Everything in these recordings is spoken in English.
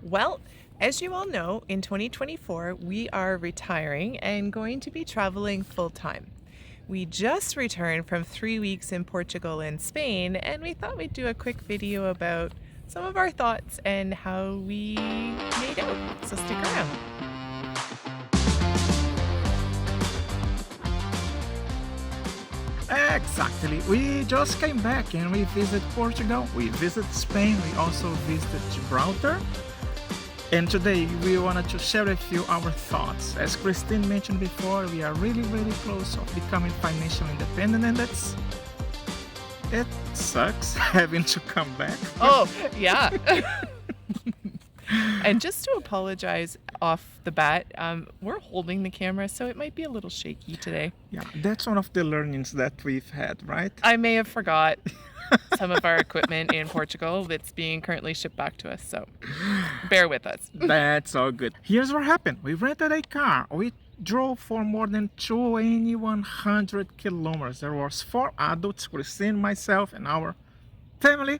Well, as you all know, in 2024, we are retiring and going to be traveling full time. We just returned from 3 weeks in Portugal and Spain, and we thought we'd do a quick video about some of our thoughts and how we made out. So stick around. Exactly. We just came back and we visit Portugal, we visit Spain, we also visited Gibraltar. And today we wanted to share with you our thoughts. As Christine mentioned before, we are really close of becoming financially independent, and it sucks having to come back. Oh, yeah. And just to apologize off the bat, we're holding the camera, so it might be a little shaky today. Yeah, that's one of the learnings that we've had, right? I may have forgot some of our equipment in Portugal that's being currently shipped back to us, so bear with us. That's all good. Here's what happened. We rented a car. We drove for more than 2,100 kilometers. There was 4 adults, Christine, myself, and our family.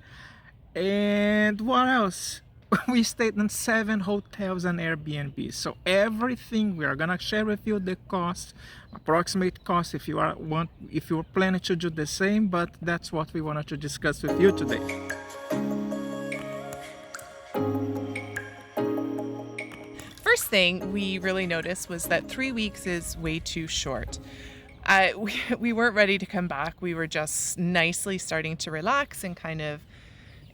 And what else? We stayed in 7 hotels and Airbnb. So everything we are gonna share with you, the cost, approximate cost if you are planning to do the same, but that's what we wanted to discuss with you today. First thing we really noticed was that 3 weeks is way too short. We weren't ready to come back. We were just nicely starting to relax and kind of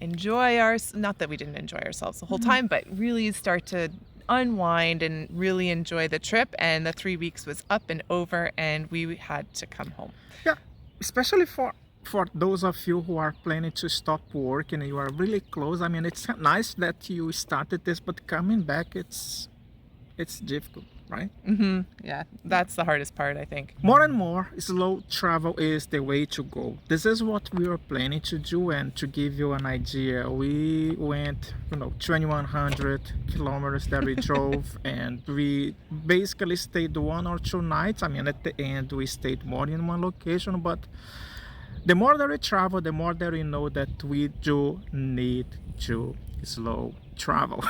enjoy not that we didn't enjoy ourselves the whole time, but really start to unwind and really enjoy the trip. And the 3 weeks was up and over, and we had to come home. Yeah, especially for those of you who are planning to stop work and you are really close. I mean, it's nice that you started this, but coming back, it's difficult, right? Yeah, that's the hardest part, I think. More and more, slow travel is the way to go. This is what we were planning to do, and to give you an idea, we went, 2,100 kilometers that we drove, and we basically stayed 1 or 2 nights. I mean, at the end, we stayed more in one location, but the more that we travel, the more that we know that we do need to slow travel.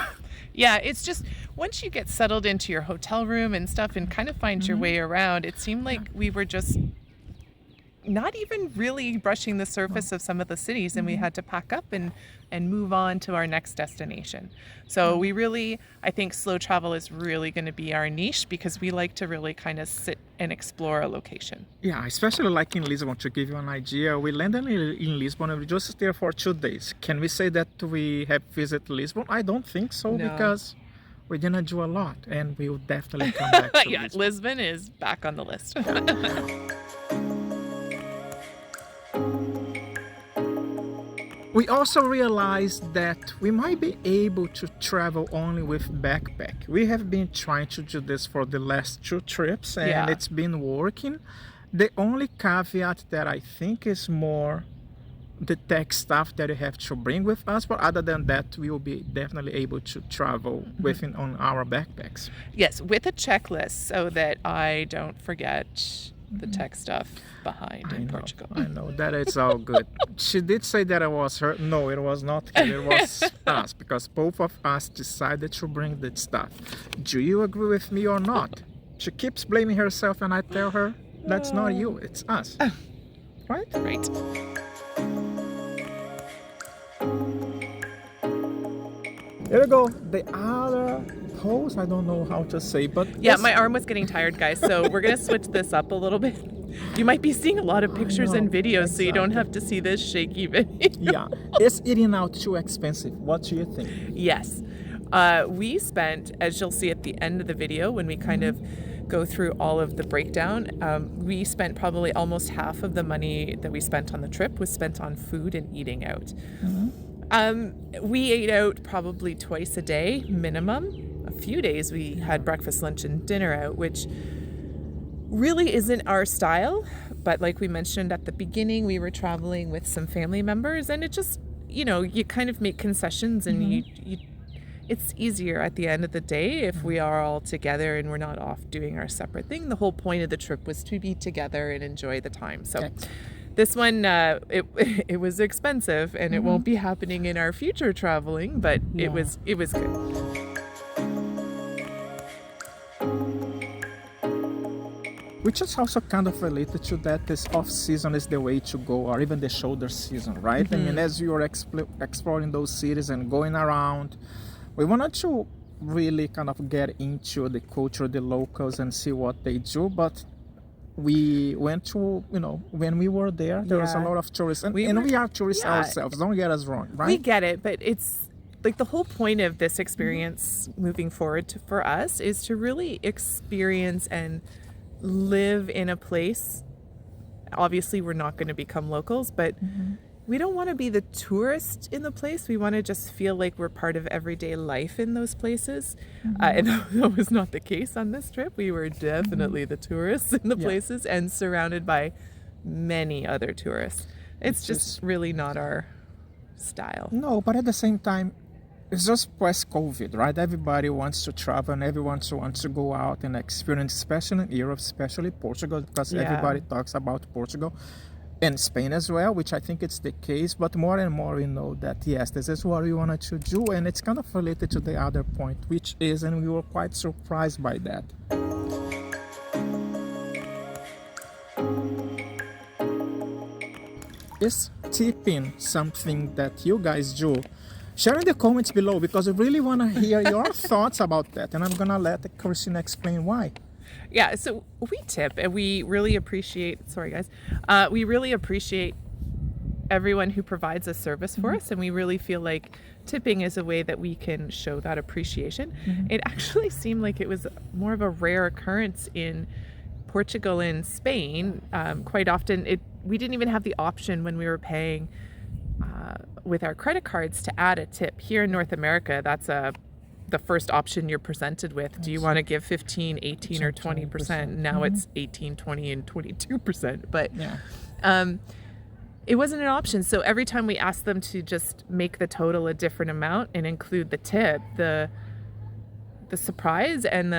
Yeah, it's just once you get settled into your hotel room and stuff and kind of find your way around, it seemed like we were just not even really brushing the surface of some of the cities, and we had to pack up and move on to our next destination. So we really, I think slow travel is really going to be our niche, because we like to really kind of sit and explore a location. Yeah, especially like in Lisbon. To give you an idea, we landed in Lisbon and we just stayed for 2 days. Can we say that we have visited Lisbon? I don't think so, No. because we didn't do a lot, and we will definitely come back to Yeah, Lisbon. Lisbon is back on the list. We also realized that we might be able to travel only with backpack. We have been trying to do this for the last 2 trips, and Yeah. it's been working. The only caveat that I think is more the tech stuff that you have to bring with us, but other than that, we will be definitely able to travel within on our backpacks. Yes, with a checklist so that I don't forget the tech stuff behind in Portugal. I know that it's all good. She did say that it was her. No, it was not her. It was us, because both of us decided to bring that stuff. Do you agree with me or not? She keeps blaming herself, and I tell her that's not you, it's us. Right? Right. Here we go. The other pose, I don't know how to say, but Yeah, my arm was getting tired, guys, so we're going to switch this up a little bit. You might be seeing a lot of pictures and know, videos, so you don't have to see this shaky video. yeah, is eating out too expensive? What do you think? Yes. We spent, as you'll see at the end of the video, when we kind of go through all of the breakdown, we spent probably almost half of the money that we spent on the trip was spent on food and eating out. We ate out probably twice a day, minimum. A few days we had breakfast, lunch, and dinner out, which really isn't our style. But like we mentioned at the beginning, we were traveling with some family members, and it just, you kind of make concessions, and it's easier at the end of the day if we are all together and we're not off doing our separate thing. The whole point of the trip was to be together and enjoy the time. So This one, it was expensive, and it won't be happening in our future traveling, but it was good. Which is also kind of related to that this off-season is the way to go, or even the shoulder season, right? I mean, as you are exploring those cities and going around, we wanted to really kind of get into the culture, the locals, and see what they do. But we went to, when we were there was a lot of tourists. And we are tourists ourselves, don't get us wrong, right? We get it, but it's like the whole point of this experience moving forward for us is to really experience and live in a place. Obviously, we're not going to become locals, but we don't want to be the tourist in the place. We want to just feel like we're part of everyday life in those places. And that was not the case on this trip. We were definitely the tourists in the places and surrounded by many other tourists. It's just really not our style. No, but at the same time, it's just post-COVID, right? Everybody wants to travel and everyone wants to go out and experience, especially in Europe, especially Portugal, because everybody talks about Portugal and Spain as well, which I think it's the case. But more and more we know that, yes, this is what we wanted to do. And it's kind of related to the other point, which is, and we were quite surprised by that. Is tipping something that you guys do? Share in the comments below, because I really want to hear your thoughts about that. And I'm going to let Christina explain why. Yeah, so we tip, and we really appreciate, we really appreciate everyone who provides a service for us. And we really feel like tipping is a way that we can show that appreciation. It actually seemed like it was more of a rare occurrence in Portugal and Spain. Quite often, we didn't even have the option when we were paying with our credit cards to add a tip. Here in North America, that's the first option you're presented with. Do you want to give 15, 18, or 20%? Now it's 18, 20, and 22%. But it wasn't an option. So every time we asked them to just make the total a different amount and include the tip, the surprise and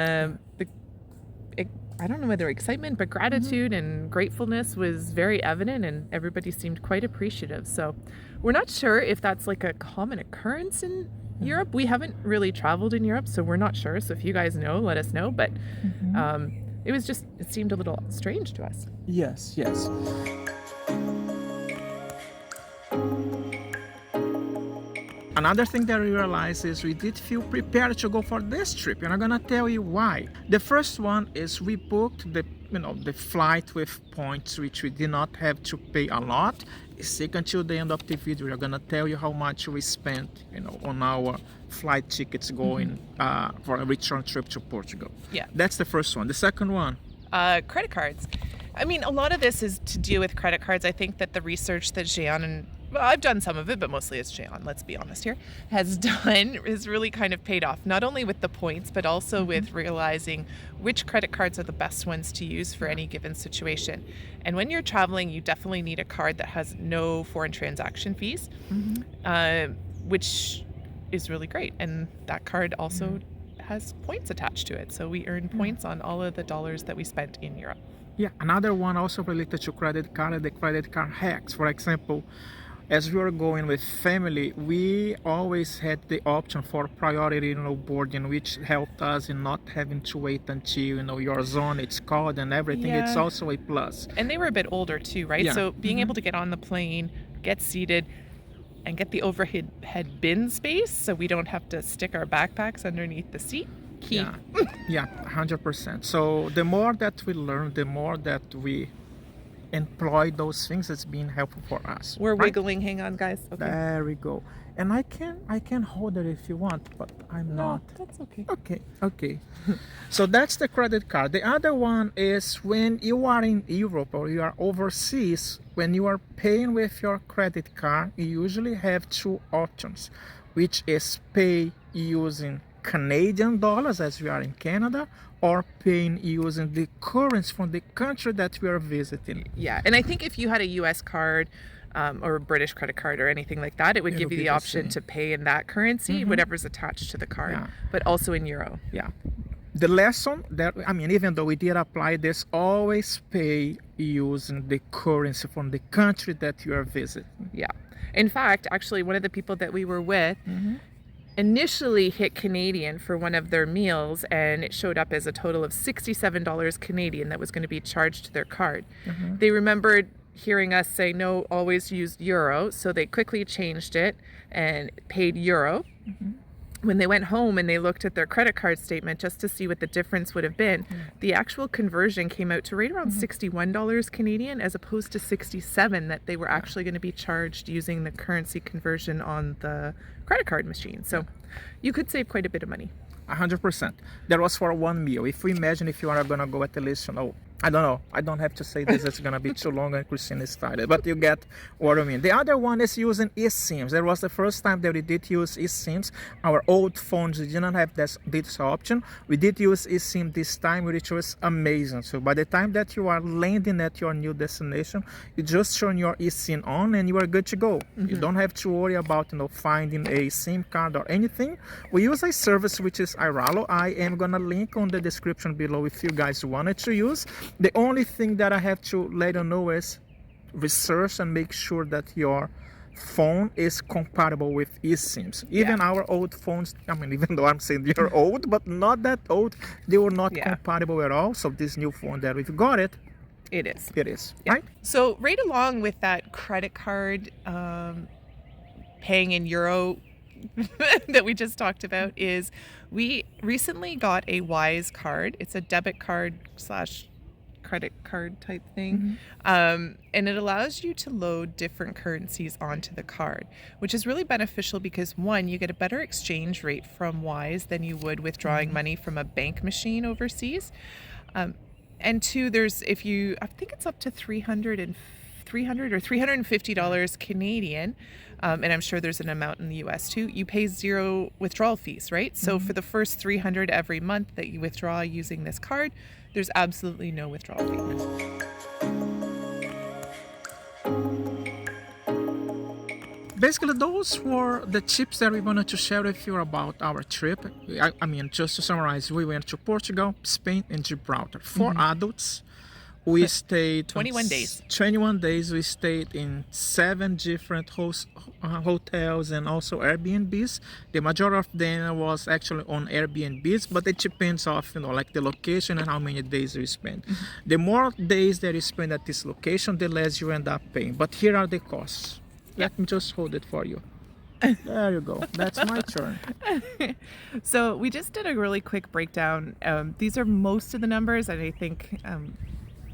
I don't know whether excitement, but gratitude and gratefulness was very evident, and everybody seemed quite appreciative. So we're not sure if that's like a common occurrence in Europe. We haven't really traveled in Europe, so we're not sure. So if you guys know, let us know. But it seemed a little strange to us. Yes. Another thing that we realized is we did feel prepared to go for this trip, and I'm gonna tell you why. The first one is we booked the flight with points, which we did not have to pay a lot. Stick until the end of the video. We're gonna tell you how much we spent, on our flight tickets going for a return trip to Portugal. Yeah, that's the first one. The second one, credit cards. I mean, a lot of this is to do with credit cards. I think that the research that Jean I've done some of it, but mostly it's Jean, let's be honest here, has really kind of paid off, not only with the points, but also with realizing which credit cards are the best ones to use for any given situation. And when you're traveling, you definitely need a card that has no foreign transaction fees, which is really great. And that card also has points attached to it. So we earn points on all of the dollars that we spent in Europe. Yeah, another one also related to credit card and the credit card hacks. For example, as we were going with family, we always had the option for priority boarding, which helped us in not having to wait until your zone it's called and everything. It's also a plus. And they were a bit older too, right? So being able to get on the plane, get seated, and get the overhead bin space so we don't have to stick our backpacks underneath the seat. Key. Yeah, 100%. So the more that we learn, the more that we employ those things, it's been helpful for us. We're wiggling. Hang on, guys. Okay. There we go. And I can hold it if you want, but I'm not. That's okay. Okay. So that's the credit card. The other one is when you are in Europe or you are overseas, when you are paying with your credit card, you usually have two options, which is pay using Canadian dollars as we are in Canada, or paying using the currency from the country that we are visiting. Yeah, and I think if you had a US card or a British credit card or anything like that, it would give you the option to pay in that currency, whatever's attached to the card, but also in euro. Yeah. the lesson that, I mean, even though we did apply this, always pay using the currency from the country that you are visiting. Yeah. In fact, actually, one of the people that we were with initially hit Canadian for one of their meals, and it showed up as a total of $67 Canadian that was going to be charged to their card. They remembered hearing us say, no, always use euro. So they quickly changed it and paid euro. When they went home and they looked at their credit card statement just to see what the difference would have been, the actual conversion came out to right around $61 Canadian as opposed to 67 that they were actually going to be charged using the currency conversion on the credit card machine. So you could save quite a bit of money. 100%. That was for one meal. If we imagine if you are going to go at least, I don't know. I don't have to say this. It's going to be too long and Christina started. But you get what I mean. The other one is using eSIMs. That was the first time that we did use eSIMs. Our old phones didn't have this option. We did use eSIM this time, which was amazing. So by the time that you are landing at your new destination, you just turn your eSIM on and you are good to go. You don't have to worry about finding a SIM card or anything. We use a service which is Iralo. I am going to link on the description below if you guys wanted to use. The only thing that I have to let you know is research and make sure that your phone is compatible with eSIMs. Even our old phones, I mean, even though I'm saying they're old, but not that old, they were not compatible at all. So this new phone that we've got it is. Right? So right along with that credit card paying in euro that we just talked about is we recently got a Wise card. It's a debit card / credit card type thing. And it allows you to load different currencies onto the card, which is really beneficial because one, you get a better exchange rate from Wise than you would withdrawing money from a bank machine overseas. And two, I think it's up to $300 or $350 Canadian. And I'm sure there's an amount in the US too. You pay zero withdrawal fees, right? So for the first $300 every month that you withdraw using this card, there's absolutely no withdrawal fee. Basically, those were the tips that we wanted to share with you about our trip. I mean, just to summarize, we went to Portugal, Spain, and Gibraltar. 4 adults. We stayed 21 days. 21 days. We stayed in 7 different hotels and also Airbnbs. The majority of them was actually on Airbnbs, but it depends of like the location and how many days we spend. The more days that you spend at this location, the less you end up paying. But here are the costs. Let me just hold it for you. There you go. That's my turn. So we just did a really quick breakdown. These are most of the numbers, and I think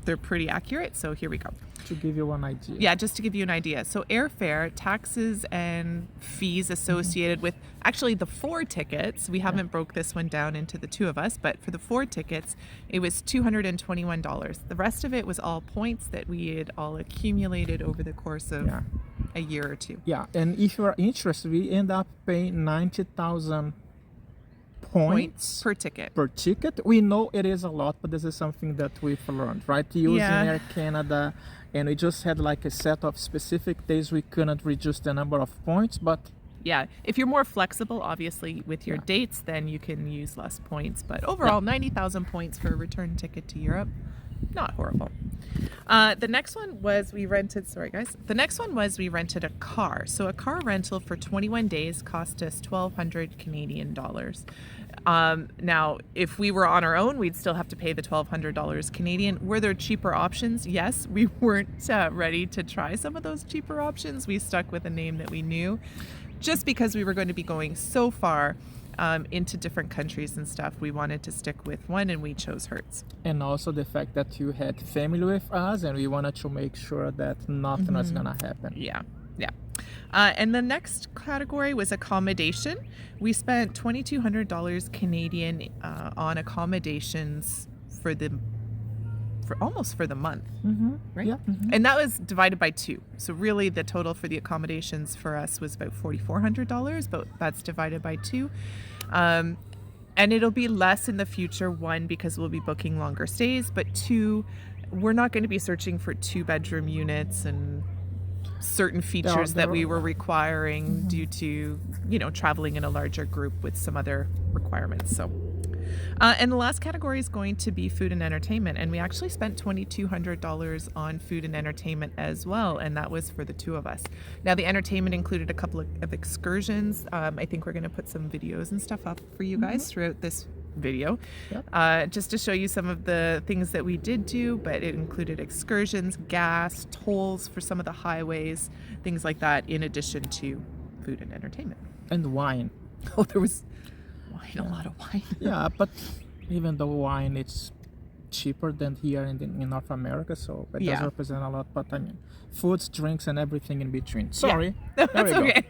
they're pretty accurate. So here we go. To give you an idea. Yeah, just to give you an idea. So airfare, taxes and fees associated with actually the 4 tickets. We haven't broke this one down into the 2 of us, but for the 4 tickets, it was $221. The rest of it was all points that we had all accumulated over the course of a year or 2. Yeah, and if you are interested, we end up paying 90,000 points per ticket. We know it is a lot, but this is something that we've learned, right? Using Air Canada, and we just had like a set of specific days we couldn't reduce the number of points, but if you're more flexible, obviously, with your dates, then you can use less points. But overall, 90,000 points for a return ticket to Europe, not horrible. The next one was we rented a car. So a car rental for 21 days cost us 1,200 Canadian dollars. Now, if we were on our own, we'd still have to pay the $1,200 Canadian. Were there cheaper options? Yes, we weren't ready to try some of those cheaper options. We stuck with a name that we knew just because we were going to be going so far into different countries and stuff. We wanted to stick with one, and we chose Hertz. And also the fact that you had family with us, and we wanted to make sure that nothing was gonna happen. And the next category was accommodation. We spent $2,200 Canadian on accommodations for almost the month, right? And that was divided by 2. So really the total for the accommodations for us was about $4,400, but that's divided by 2. And it'll be less in the future, 1, because we'll be booking longer stays, but 2, we're not going to be searching for 2-bedroom units and certain features that we were requiring due to, traveling in a larger group with some other requirements. So And the last category is going to be food and entertainment. And we actually spent $2,200 on food and entertainment as well. And that was for the two of us. Now, the entertainment included a couple of excursions. I think we're going to put some videos and stuff up for you guys throughout this video, just to show you some of the things that we did do. But it included excursions, gas, tolls for some of the highways, things like that, in addition to food and entertainment. And wine. Oh, there was wine, a lot of wine. Yeah, but even though wine it's cheaper than here in North America, so it does represent a lot. But I mean, foods, drinks, and everything in between. Sorry, that's okay.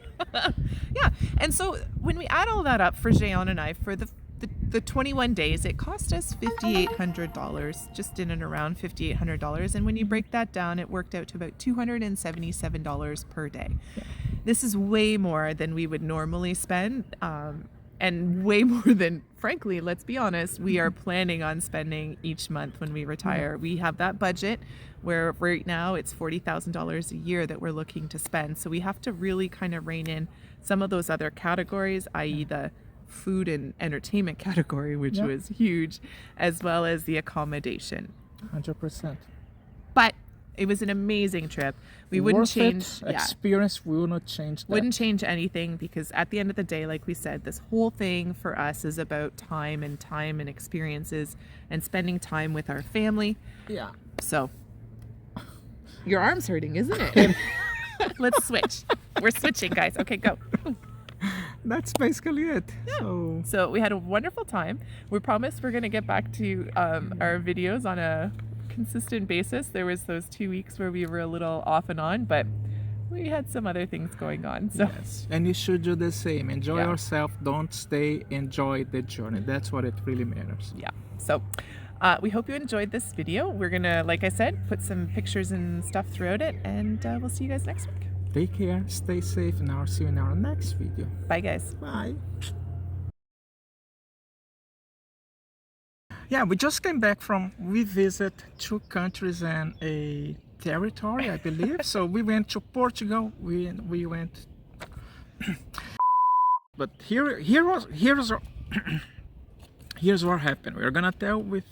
Yeah, and so when we add all that up for Jeon and I, for the 21 days, it cost us $5,800, just in and around $5,800. And when you break that down, it worked out to about $277 per day. Yeah. This is way more than we would normally spend, and way more than, frankly, let's be honest, we are planning on spending each month when we retire. We have that budget where right now it's $40,000 a year that we're looking to spend. So we have to really kind of rein in some of those other categories, i.e. the food and entertainment category, which was huge, as well as the accommodation. 100%. But it was an amazing trip. We wouldn't change experience. We will not change that. Wouldn't change anything, because at the end of the day, like we said, this whole thing for us is about time and experiences and spending time with our family. Yeah. So your arm's hurting, isn't it? Let's switch. We're switching, guys. Okay, go. That's basically it. Yeah. So we had a wonderful time. We promise we're going to get back to our videos on a consistent basis. There was those 2 weeks where we were a little off and on, but we had some other things going on. So yes, and you should do the same. Enjoy yourself. Don't stay. Enjoy the journey. That's what it really matters. Yeah. So we hope you enjoyed this video. We're gonna, like I said, put some pictures and stuff throughout it, and we'll see you guys next week. Take care, stay safe, and I'll see you in our next video. Bye, guys. Bye. Yeah, we just came back from, we visit 2 countries and a territory, I believe. So we went to Portugal, we went, but here's what happened. We're gonna tell with